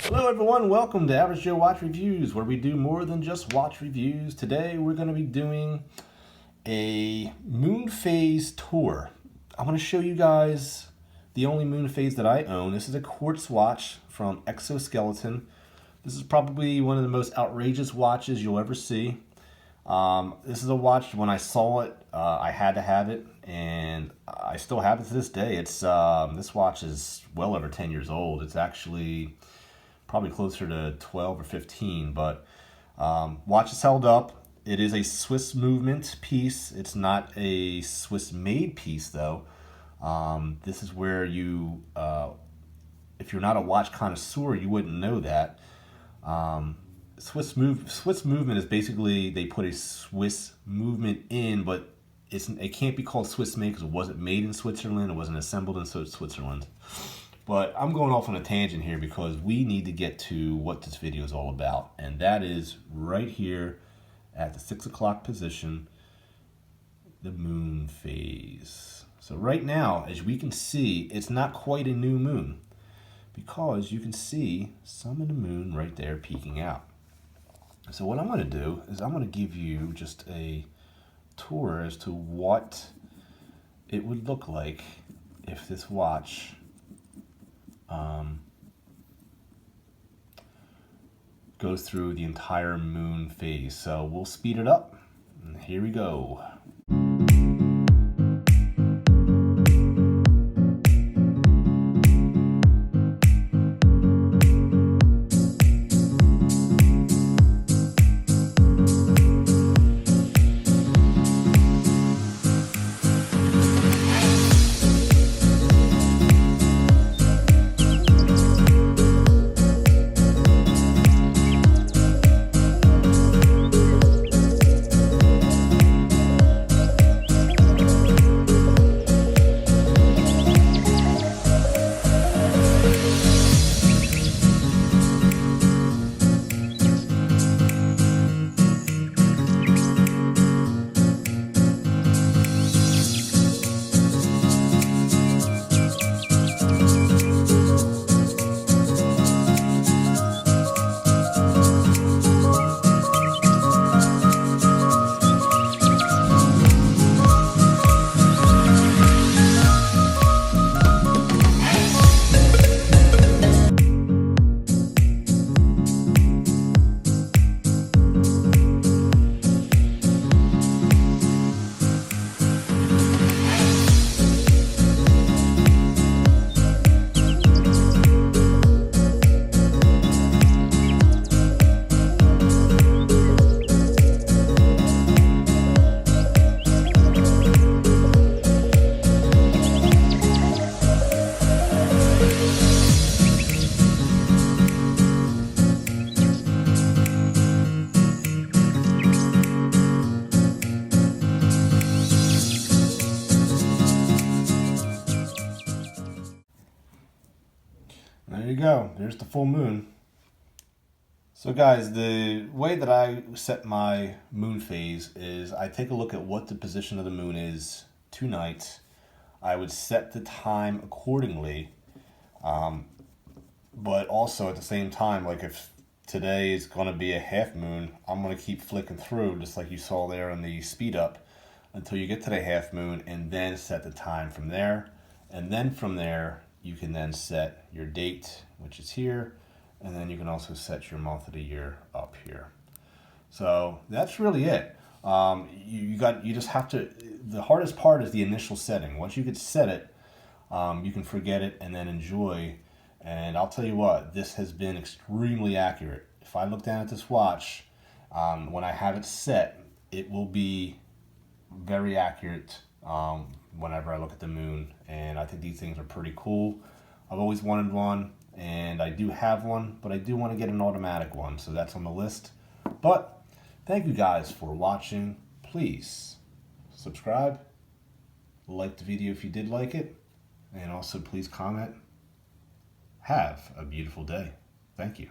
Hello everyone, welcome to Average Joe Watch Reviews, where we do more than just watch reviews. Today we're going to be doing a Moonphase tour. I'm going to show you guys the only Moonphase that I own. This is a quartz watch from xoskeleton. This is probably one of the most outrageous watches you'll ever see. This is a watch, when I saw it, I had to have it, and I still have it to this day. It's this watch is well over 10 years old. It's actually probably closer to 12 or 15, but watch is held up. It is a Swiss movement piece. It's not a Swiss made piece though. This is where you, if you're not a watch connoisseur, you wouldn't know that. Swiss movement is basically, they put a Swiss movement in, but it can't be called Swiss made because it wasn't made in Switzerland. It wasn't assembled in Switzerland. But I'm going off on a tangent here because we need to get to what this video is all about. And that is right here at the 6 o'clock position, the Moonphase. So right now, as we can see, it's not quite a new moon because you can see some of the moon right there peeking out. So what I'm going to do is I'm going to give you just a tour as to what it would look like if this watch goes through the entire moon phase. So we'll speed it up, and here we go. There you go. There's the full moon. So guys, the way that I set my moon phase is I take a look at what the position of the moon is tonight. I would set the time accordingly, but also at the same time, like if today is going to be a half moon, I'm going to keep flicking through just like you saw there in the speed up until you get to the half moon, and then set the time from there. And then from there you can then set your date, which is here, and then you can also set your month of the year up here. So that's really it. You just have to, the hardest part is the initial setting. Once you get set it, you can forget it and then enjoy. And I'll tell you what, this has been extremely accurate. If I look down at this watch, when I have it set, it will be very accurate whenever I look at the moon. And I think these things are pretty cool. I've always wanted one, and I do have one, but I do want to get an automatic one, so that's on the list. But thank you guys for watching. Please subscribe, like the video if you did like it, and also please comment. Have a beautiful day. Thank you.